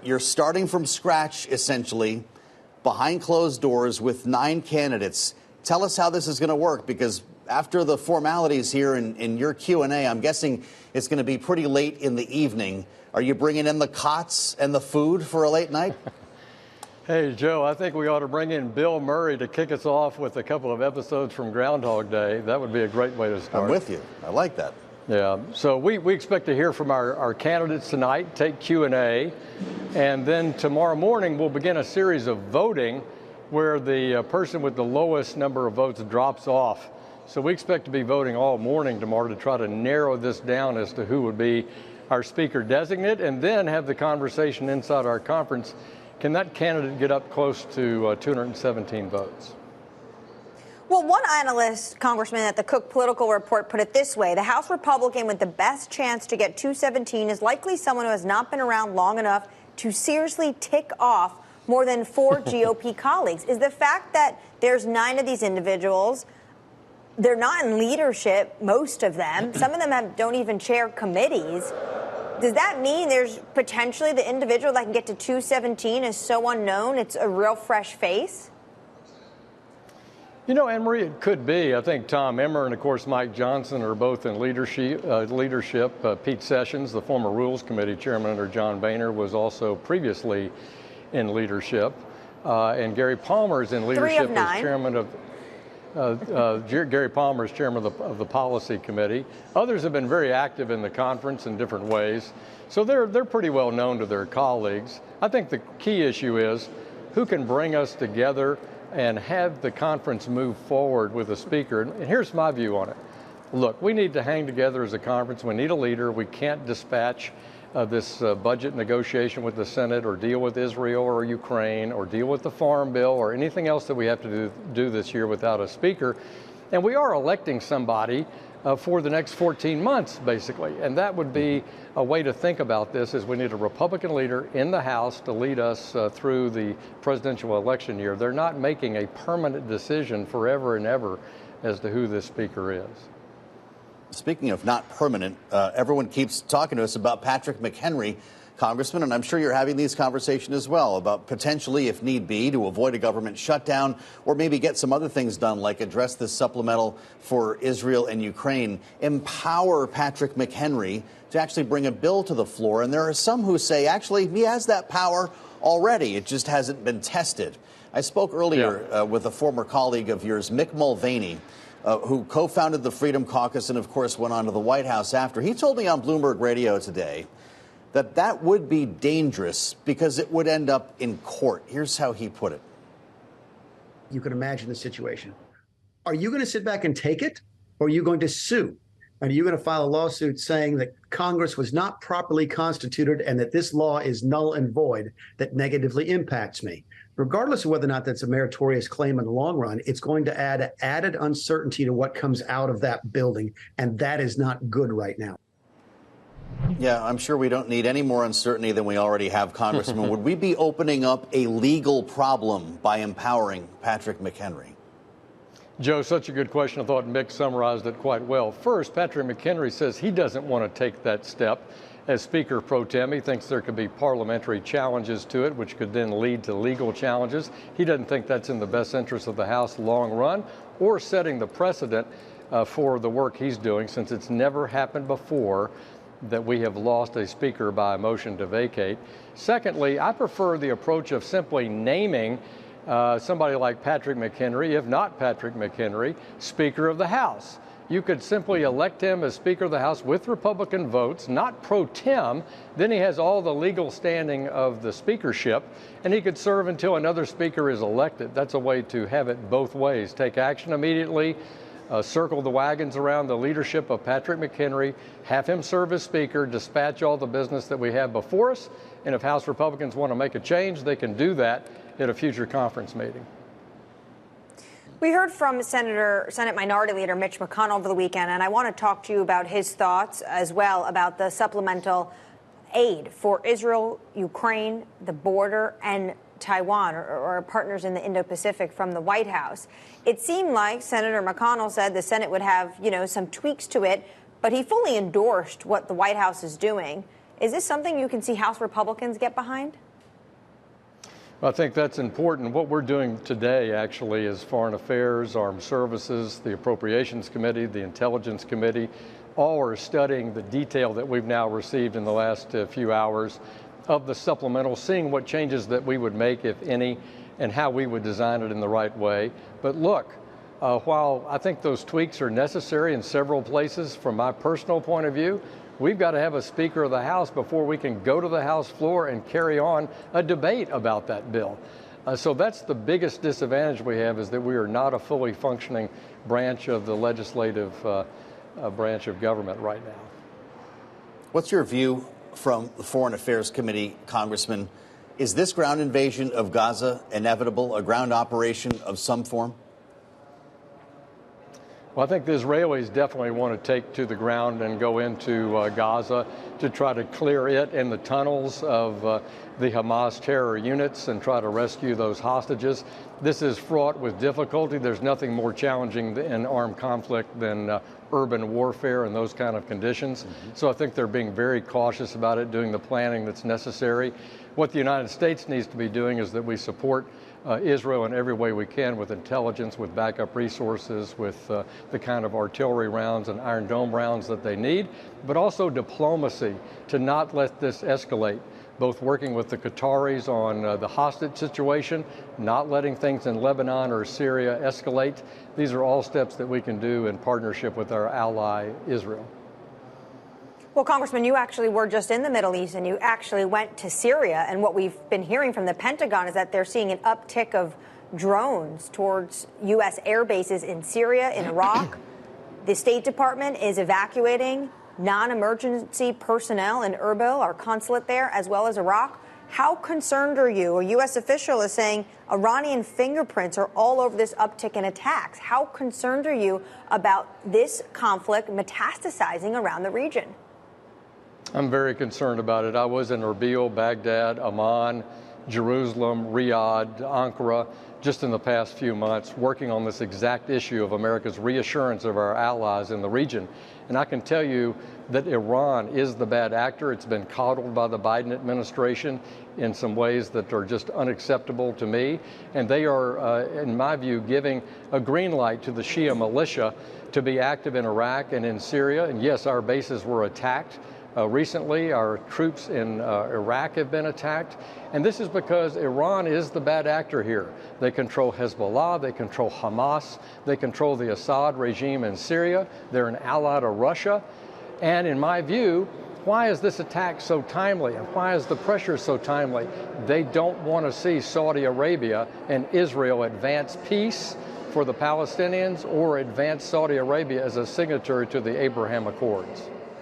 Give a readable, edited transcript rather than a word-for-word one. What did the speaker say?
You're starting from scratch, essentially, behind closed doors with 9 candidates. Tell us how this is going to work, because after the formalities here in your Q&A, I'm guessing it's going to be pretty late in the evening. Are you bringing in the cots and the food for a late night? Hey, Joe, I think we ought to bring in Bill Murray to kick us off with a couple of episodes from Groundhog Day. That would be a great way to start. I'm with you. I like that. Yeah, so we expect to hear from our candidates tonight, take Q&A, and then tomorrow morning we'll begin a series of voting where the person with the lowest number of votes drops off. So we expect to be voting all morning tomorrow to try to narrow this down as to who would be our speaker designate, and then have the conversation inside our conference. Can that candidate get up close to 217 votes? Well, one analyst, Congressman, at the Cook Political Report put it this way: the House Republican with the best chance to get 217 is likely someone who has not been around long enough to seriously tick off more than 4 GOP colleagues. Is the fact that there's 9 of these individuals, they're not in leadership, most of them. Some of them don't even chair committees. Does that mean there's potentially the individual that can get to 217 is so unknown, it's a real fresh face? You know, Annmarie, it could be. I think Tom Emmer and, of course, Mike Johnson are both in leadership. Pete Sessions, the former Rules Committee chairman under John Boehner, was also previously in leadership. And Gary Palmer is in leadership as chairman of Gary Palmer is chairman of the policy committee. Others have been very active in the conference in different ways. So they're pretty well known to their colleagues. I think the key issue is who can bring us together and have the conference move forward with a speaker. And here's my view on it. Look, we need to hang together as a conference. We need a leader. We can't dispatch this budget negotiation with the Senate, or deal with Israel or Ukraine, or deal with the Farm Bill, or anything else that we have to do this year without a speaker. And we are electing somebody for the next 14 months, basically. And that would be a way to think about this, is we need a Republican leader in the House to lead us through the presidential election year. They're not making a permanent decision forever and ever as to who this speaker is. Speaking of not permanent, everyone keeps talking to us about Patrick McHenry, Congressman, and I'm sure you're having these conversations as well about potentially, if need be, to avoid a government shutdown, or maybe get some other things done, like address this supplemental for Israel and Ukraine, empower Patrick McHenry to actually bring a bill to the floor. And there are some who say, actually, he has that power already. It just hasn't been tested. I spoke earlier with a former colleague of yours, Mick Mulvaney, who co-founded the Freedom Caucus and, of course, went on to the White House after. He told me on Bloomberg Radio today that that would be dangerous because it would end up in court. Here's how he put it. You can imagine the situation. Are you going to sit back and take it, or are you going to sue? And are you going to file a lawsuit saying that Congress was not properly constituted and that this law is null and void that negatively impacts me? Regardless of whether or not that's a meritorious claim in the long run, it's going to add added uncertainty to what comes out of that building, and that is not good right now. Yeah, I'm sure we don't need any more uncertainty than we already have, Congressman. Would we be opening up a legal problem by empowering Patrick McHenry? Joe, such a good question. I thought Mick summarized it quite well. First, Patrick McHenry says he doesn't want to take that step. As Speaker pro tem, he thinks there could be parliamentary challenges to it, which could then lead to legal challenges. He doesn't think that's in the best interest of the House long run, or setting the precedent for the work he's doing, since it's never happened before that we have lost a speaker by a motion to vacate. Secondly, I prefer the approach of simply naming somebody like Patrick McHenry, if not Patrick McHenry, Speaker of the House. You could simply elect him as Speaker of the House with Republican votes, not pro tem. Then he has all the legal standing of the speakership, and he could serve until another speaker is elected. That's a way to have it both ways. Take action immediately, circle the wagons around the leadership of Patrick McHenry, have him serve as Speaker, dispatch all the business that we have before us, and if House Republicans want to make a change, they can do that at a future conference meeting. We heard from Senate Minority Leader Mitch McConnell over the weekend, and I want to talk to you about his thoughts as well about the supplemental aid for Israel, Ukraine, the border, and Taiwan, or partners in the Indo-Pacific from the White House. It seemed like Senator McConnell said the Senate would have, some tweaks to it, but he fully endorsed what the White House is doing. Is this something you can see House Republicans get behind? I think that's important. What we're doing today actually is Foreign Affairs, Armed Services, the Appropriations Committee, the Intelligence Committee, all are studying the detail that we've now received in the last few hours of the supplemental, seeing what changes that we would make, if any, and how we would design it in the right way. But look, while I think those tweaks are necessary in several places, from my personal point of view, we've got to have a Speaker of the House before we can go to the House floor and carry on a debate about that bill. So that's the biggest disadvantage we have, is that we are not a fully functioning branch of the legislative branch of government right now. What's your view from the Foreign Affairs Committee, Congressman? Is this ground invasion of Gaza inevitable, a ground operation of some form? Well, I think the Israelis definitely want to take to the ground and go into Gaza to try to clear it and the tunnels of the Hamas terror units and try to rescue those hostages. This is fraught with difficulty. There's nothing more challenging in armed conflict than urban warfare and those kind of conditions. So I think they're being very cautious about it, doing the planning that's necessary. What the United States needs to be doing is that we support Israel in every way we can, with intelligence, with backup resources, with the kind of artillery rounds and Iron Dome rounds that they need, but also diplomacy to not let this escalate, both working with the Qataris on the hostage situation, not letting things in Lebanon or Syria escalate. These are all steps that we can do in partnership with our ally, Israel. Well, Congressman, you actually were just in the Middle East, and you actually went to Syria. And what we've been hearing from the Pentagon is that they're seeing an uptick of drones towards U.S. air bases in Syria, in Iraq. The State Department is evacuating non-emergency personnel in Erbil, our consulate there, as well as Iraq. How concerned are you? A U.S. official is saying Iranian fingerprints are all over this uptick in attacks. How concerned are you about this conflict metastasizing around the region? I'm very concerned about it. I was in Erbil, Baghdad, Amman, Jerusalem, Riyadh, Ankara, just in the past few months, working on this exact issue of America's reassurance of our allies in the region. And I can tell you that Iran is the bad actor. It's been coddled by the Biden administration in some ways that are just unacceptable to me. And they are, in my view, giving a green light to the Shia militia to be active in Iraq and in Syria. And yes, our bases were attacked. Recently, our troops in Iraq have been attacked, and this is because Iran is the bad actor here. They control Hezbollah, they control Hamas, they control the Assad regime in Syria. They're an ally to Russia, and in my view, why is this attack so timely, and why is the pressure so timely? They don't want to see Saudi Arabia and Israel advance peace for the Palestinians or advance Saudi Arabia as a signatory to the Abraham Accords.